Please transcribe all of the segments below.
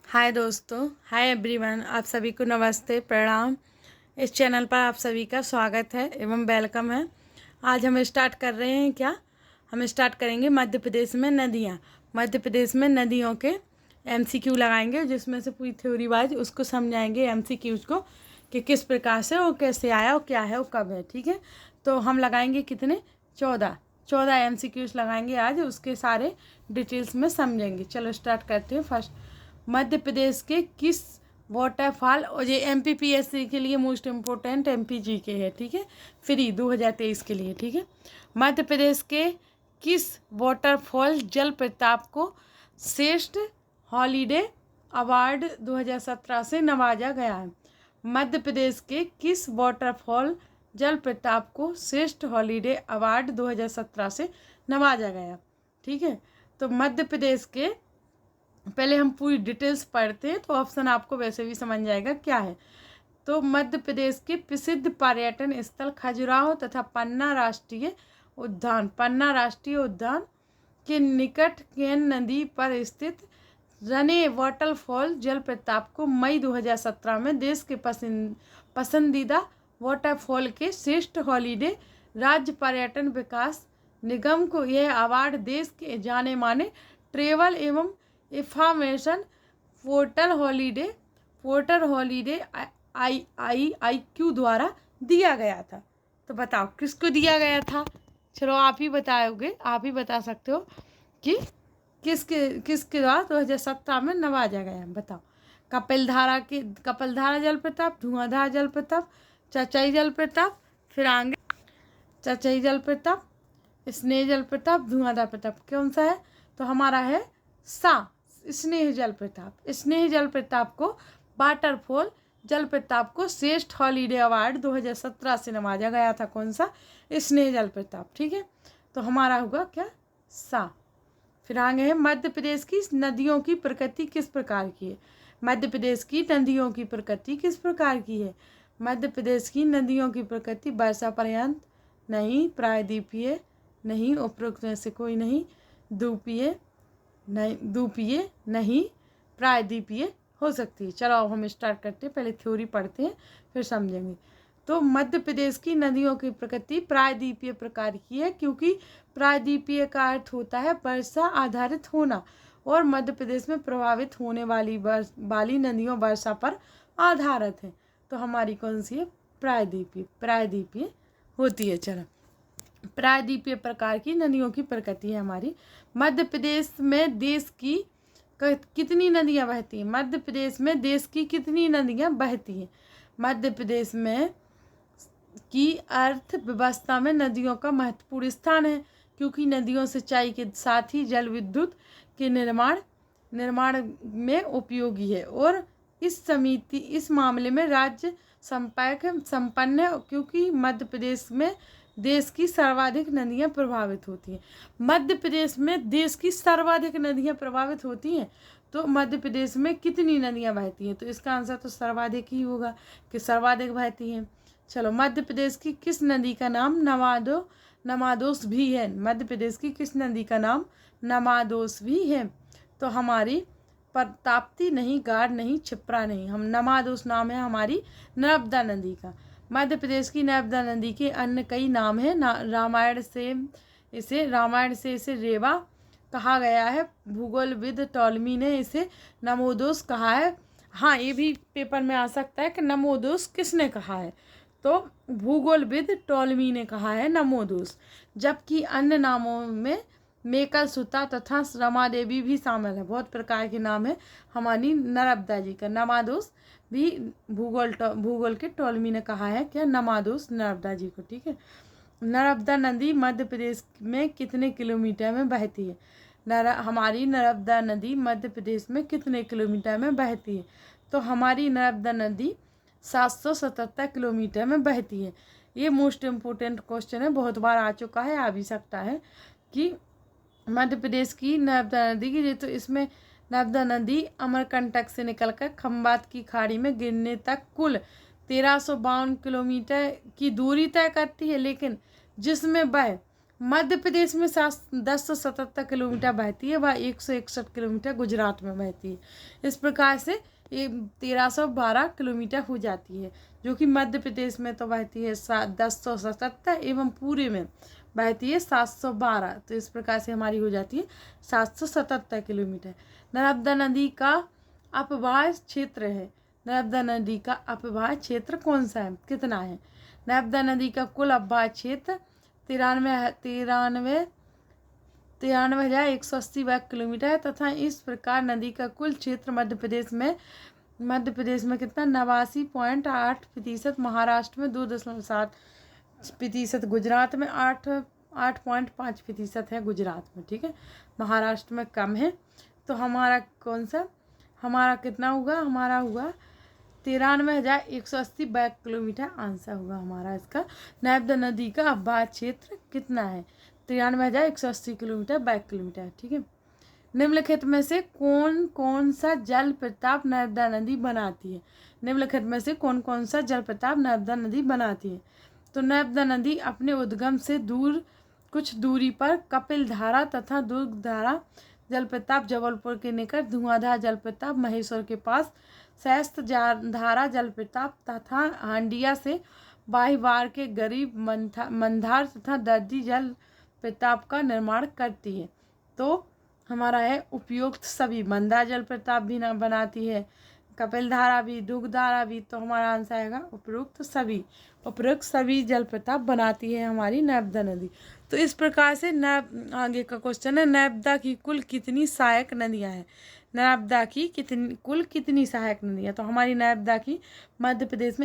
हाय दोस्तों, hi everyone. आप सभी को नमस्ते, प्रणाम। इस चैनल पर आप सभी का स्वागत है एवं वेलकम है। आज हम स्टार्ट कर रहे हैं हम स्टार्ट करेंगे मध्य प्रदेश में नदियाँ। मध्य प्रदेश में नदियों के एमसीक्यू लगाएंगे, जिसमें से पूरी थ्योरी वाइज उसको समझाएंगे एमसीक्यूज को कि किस प्रकार से वो कैसे आया और क्या है वो कब है। ठीक है, तो हम लगाएंगे कितने 14 एमसीक्यूज लगाएंगे आज, उसके सारे डिटेल्स में समझेंगे। चलो स्टार्ट करते हैं। फर्स्ट, मध्य प्रदेश के किस वाटरफॉल, और ये एमपीपीएससी के लिए मोस्ट इम्पोर्टेंट एमपीजी के है, ठीक है, फ्री 2023 के लिए। ठीक है, मध्य प्रदेश के किस वाटरफॉल जल प्रताप को श्रेष्ठ हॉलीडे अवार्ड 2017 से नवाजा गया है? मध्य प्रदेश के किस वाटरफॉल जल प्रताप को श्रेष्ठ हॉलीडे अवार्ड 2017 से नवाजा गया? ठीक है, तो मध्य प्रदेश के, पहले हम पूरी डिटेल्स पढ़ते हैं तो ऑप्शन आपको वैसे भी समझ जाएगा क्या है। तो मध्य प्रदेश के प्रसिद्ध पर्यटन स्थल खजुराहो तथा पन्ना राष्ट्रीय उद्यान के निकट केन नदी पर स्थित रने वाटरफॉल जलप्रपात को मई 2017 में देश के पसंदीदा वाटरफॉल के श्रेष्ठ हॉलीडे राज्य पर्यटन विकास निगम को यह अवार्ड देश के जाने माने ट्रेवल एवं इंफॉर्मेशन पोर्टल हॉलीडे IIIQ द्वारा दिया गया था। तो बताओ किसको दिया गया था? चलो आप ही बताओगे, आप ही बता सकते हो कि किसके द्वारा 2017 में नवाजा गया। बताओ। कपिलधारा जलप्रपात, धुआंधार जलप्रपात, चचाई जलप्रपात, फिर आगे चचाई जलप्रपात, स्नेह जलप्रपात, धुआंधार प्रताप, कौन सा है? तो हमारा है स्नेह जलप्रपात। स्नेह जलप्रपात को वाटरफॉल जलप्रपात को श्रेष्ठ हॉलीडे अवार्ड 2017 से नवाजा गया था। कौन सा? स्नेह जलप्रपात। ठीक है, तो हमारा होगा क्या? फिर आगे है मध्य प्रदेश की नदियों की प्रकृति किस प्रकार की है? मध्य प्रदेश की नदियों की प्रकृति किस प्रकार की है? मध्य प्रदेश की नदियों की प्रकृति वर्षा पर्यंत नहीं, प्रायद्वीपीय नहीं, उपरोक्त में से कोई नहीं, द्वीपीय नहीं, प्रायद्वीपीय हो सकती है। चलो अब हम स्टार्ट करते हैं, पहले थ्योरी पढ़ते हैं फिर समझेंगे। तो मध्य प्रदेश की नदियों की प्रकृति प्रायद्वीपीय प्रकार की है, क्योंकि प्रायद्वीपीय का अर्थ होता है वर्षा आधारित होना, और मध्य प्रदेश में प्रभावित होने वाली नदियों वर्षा पर आधारित है। तो हमारी कौन सी है? प्रायद्वीपीय होती है। चलो, प्रायद्वीपीय प्रकार की नदियों की प्रकृति है हमारी। मध्य प्रदेश में देश की कितनी नदियां बहती हैं? मध्य प्रदेश में देश की कितनी नदियां बहती हैं? मध्य प्रदेश में की अर्थव्यवस्था में नदियों का महत्वपूर्ण स्थान है, क्योंकि नदियों सिंचाई के साथ ही जल विद्युत के निर्माण में उपयोगी है, और इस मामले में राज्य संपन्न है, क्योंकि मध्य प्रदेश में देश की सर्वाधिक नदियां प्रभावित होती हैं। मध्य प्रदेश में देश की सर्वाधिक नदियां प्रभावित होती हैं, तो मध्य प्रदेश में कितनी नदियां बहती हैं? तो इसका आंसर तो सर्वाधिक ही होगा कि सर्वाधिक बहती हैं। चलो, मध्य प्रदेश की किस नदी का नाम नमादोस भी है? मध्य प्रदेश की किस नदी का नाम नमादोस भी है? तो हमारी ताप्ती नहीं, गाढ़ नहीं, क्षिप्रा नहीं, हम नमादोस नाम है हमारी नर्मदा नदी का। मध्य प्रदेश की नर्मदा नदी के अन्य कई नाम हैं। रामायण से इसे रेवा कहा गया है। भूगोलविद टॉलमी ने इसे नमोदोस कहा है। हाँ, ये भी पेपर में आ सकता है कि नमोदोस किसने कहा है? तो भूगोलविद टॉलमी ने कहा है नमोदोस, जबकि अन्य नामों में मेकल सुता तथा रमा देवी भी शामिल है। बहुत प्रकार के नाम है हमारी नर्मदा जी का। नमादोस भी भूगोल के टॉलमी ने कहा है क्या? नमादोस नर्मदा जी को। ठीक है, नर्मदा नदी मध्य प्रदेश में कितने किलोमीटर में बहती है? हमारी नर्मदा नदी मध्य प्रदेश में कितने किलोमीटर में बहती है? तो हमारी नर्मदा नदी 777 किलोमीटर में बहती है। ये मोस्ट इम्पोर्टेंट क्वेश्चन है, बहुत बार आ चुका है, आ भी सकता है कि मध्य प्रदेश की नर्मदा नदी की, तो इसमें नर्मदा नदी अमरकंटक से निकलकर खंबात की खाड़ी में गिरने तक कुल 1352 किलोमीटर की दूरी तय करती है, लेकिन जिसमें वह मध्य प्रदेश में 1077 किलोमीटर बहती है, वह 161 किलोमीटर गुजरात में बहती है। इस प्रकार से ये 1312 किलोमीटर हो जाती है, जो कि मध्य प्रदेश में तो बहती है 1077 एवं पूरे में बहती है 712। तो इस प्रकार से हमारी हो जाती है 777 किलोमीटर। नर्मदा नदी का अपवाह क्षेत्र है। नर्मदा नदी का अपवाह क्षेत्र कौन सा है, कितना है? नर्मदा नदी का कुल अपवाह क्षेत्र 93,180 वर्ग किलोमीटर है तथा इस प्रकार नदी का कुल क्षेत्र मध्य प्रदेश में कितना 89.8%, महाराष्ट्र में 2.7%, गुजरात में 8.5% है गुजरात में। ठीक है, महाराष्ट्र में कम है। तो हमारा कौन सा, हमारा कितना होगा, हमारा हुआ 93,180 वर्ग किलोमीटर आंसर होगा हमारा इसका। नर्मदा नदी का अपवाह क्षेत्र कितना है? 93,180 किलोमीटर वर्ग किलोमीटर। ठीक है, निम्नलिखित में से कौन कौन सा जल प्रताप नर्मदा नदी बनाती है? निम्नलिखित में से कौन कौन सा जल प्रताप नर्मदा नदी बनाती है? तो नर्मदा नदी अपने उद्गम से दूर कुछ दूरी पर कपिल धारा तथा दुर्ग धारा जलप्रताप जबलपुर के निकट, धुआंधार जलप्रताप महेश्वर के पास, सहस्त्र धारा जलप्रताप तथा हांडिया से बाहिवार के गरीब मंधार तथा दर्जी जल प्रताप का निर्माण करती है। तो हमारा है उपयुक्त सभी। मंदार जल प्रताप भी ना बनाती है, कपिल धारा भी, दुर्ग धारा भी। तो हमारा आंसर आएगा उपयुक्त सभी जल प्रताप बनाती है हमारी नर्मदा नदी। तो इस प्रकार से आगे का क्वेश्चन है, नर्मदा की कुल कितनी सहायक नदियां हैं? नर्मदा की कुल कितनी सहायक नदियां? तो हमारी नर्मदा की मध्य प्रदेश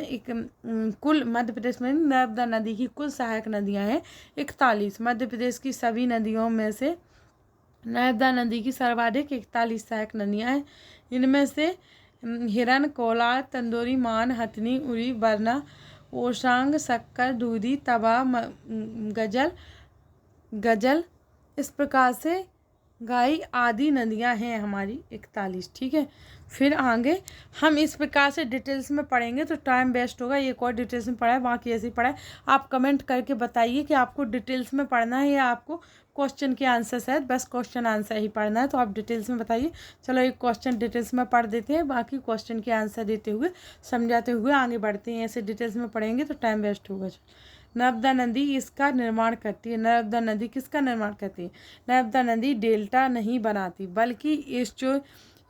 में नर्मदा नदी की कुल सहायक नदियां हैं 41। मध्य प्रदेश की सभी नदियों में से नर्मदा नदी की सर्वाधिक 41 सहायक नदियां हैं। इनमें से हिरन, कोलार, तंदूरी, मान, हथनी, उरी, बरना, ओशांग, शक्कर, दूधी, तवा, गजल इस प्रकार से गाई आदि नदियां हैं हमारी 41। ठीक है, फिर आगे हम इस प्रकार से डिटेल्स में पढ़ेंगे तो टाइम वेस्ट होगा। एक और डिटेल्स में पढ़ा है, बाकी ऐसे ही पढ़ा है। आप कमेंट करके बताइए कि आपको डिटेल्स में पढ़ना है या आपको क्वेश्चन के आंसर शायद बस क्वेश्चन आंसर ही पढ़ना है। तो आप डिटेल्स में बताइए। चलो एक क्वेश्चन डिटेल्स में पढ़ देते हैं, बाकी क्वेश्चन के आंसर देते हुए समझाते हुए आगे बढ़ते हैं। ऐसे डिटेल्स में पढ़ेंगे तो टाइम वेस्ट होगा। नर्मदा नदी इसका निर्माण करती है। नर्मदा नदी किसका निर्माण करती है? नर्मदा नदी डेल्टा नहीं बनाती बल्कि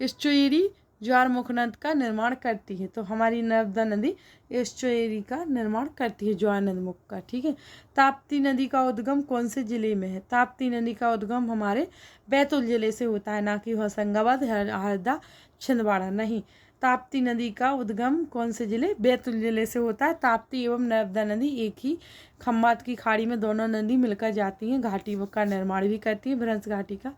एस्चुएरी ज्वारमुख नद का निर्माण करती है। तो हमारी नर्मदा नदी एस्चुएरी का निर्माण करती है, ज्वारमुख का। ठीक है, ताप्ती नदी का उद्गम कौन से जिले में है? ताप्ती नदी का उद्गम हमारे बैतूल जिले से होता है, ना कि होशंगाबाद, हरदा, छिंदवाड़ा नहीं। ताप्ती नदी का उद्गम कौन से जिले? बैतूल जिले से होता है। ताप्ती एवं नर्मदा नदी एक ही खंबात की खाड़ी में दोनों नदी मिलकर जाती हैं, घाटी का निर्माण भी करती है, भ्रंश घाटी का।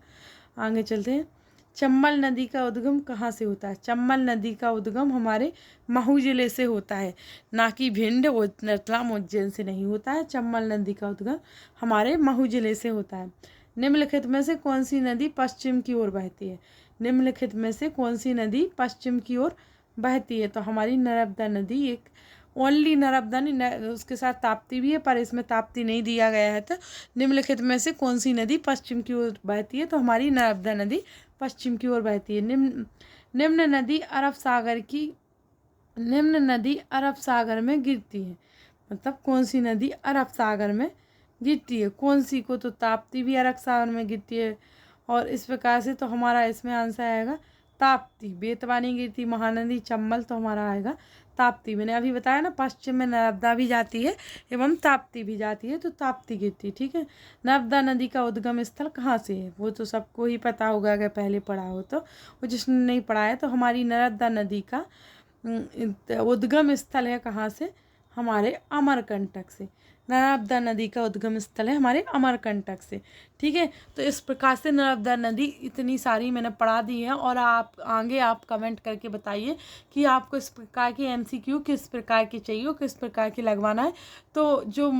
आगे चलते हैं। चंबल नदी का उद्गम कहाँ से होता है? चंबल नदी का उद्गम हमारे महू जिले से होता है, ना कि भिंड, रतलाम, उज्जैन से नहीं होता है। चंबल नदी का उद्गम हमारे महू जिले से होता है। निम्नलिखित में से कौन सी नदी पश्चिम की ओर बहती है? निम्नलिखित में से कौन सी नदी पश्चिम की ओर बहती है? तो हमारी नर्मदा नदी एक ओनली नर्मदा नहीं, उसके साथ ताप्ती भी है, पर इसमें ताप्ती नहीं दिया गया है। तो निम्नलिखित में से कौन सी नदी पश्चिम की ओर बहती है? तो हमारी नर्मदा नदी पश्चिम की ओर बहती है। निम्न नदी अरब सागर में गिरती है। मतलब कौन सी नदी अरब सागर में गिरती है? कौन सी को? तो ताप्ती भी अरब सागर में गिरती है। और इस प्रकार से तो हमारा इसमें आंसर आएगा ताप्ती। बेतवा नहीं गिरती, महानदी, चंबल, तो हमारा आएगा ताप्ती। मैंने अभी बताया ना, पश्चिम में नर्मदा भी जाती है एवं ताप्ती भी जाती है, तो ताप्ती गिरती। ठीक है, नर्मदा नदी का उद्गम स्थल कहाँ से है? वो तो सबको ही पता होगा अगर पहले पढ़ा हो तो। वो जिसने नहीं पढ़ा है, तो हमारी नर्मदा नदी का उद्गम स्थल है कहाँ से? हमारे अमरकंटक से। नर्मदा नदी का उद्गम स्थल है हमारे अमरकंटक से। ठीक है, तो इस प्रकार से नर्मदा नदी इतनी सारी मैंने पढ़ा दी है। और आप आगे आप कमेंट करके बताइए कि आपको इस प्रकार की MCQ किस प्रकार की चाहिए, किस प्रकार की लगवाना है। तो जो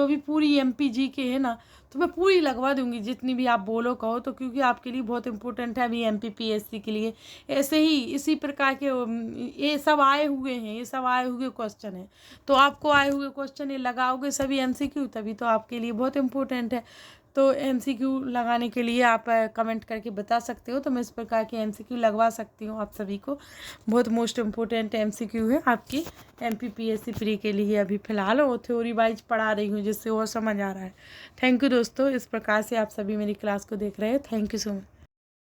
भी पूरी MPG के है ना, तो मैं पूरी लगवा दूंगी जितनी भी आप बोलो कहो, तो क्योंकि आपके लिए बहुत इंपॉर्टेंट है अभी MPPSC के लिए। ऐसे ही इसी प्रकार के ये सब आए हुए हैं, ये सब आए हुए क्वेश्चन हैं, तो आपको आए हुए क्वेश्चन ये लगाओगे सभी MCQ, तभी तो आपके लिए बहुत इंपॉर्टेंट है। तो MCQ लगाने के लिए आप कमेंट करके बता सकते हो, तो मैं इस प्रकार के MCQ लगवा सकती हूँ आप सभी को। बहुत मोस्ट इम्पोर्टेंट MCQ है आपकी MPPSC प्री के लिए अभी फ़िलहाल, और थ्योरी वाइज पढ़ा रही हूँ जिससे और समझ आ रहा है। थैंक यू दोस्तों, इस प्रकार से आप सभी मेरी क्लास को देख रहे हैं। Thank you so much.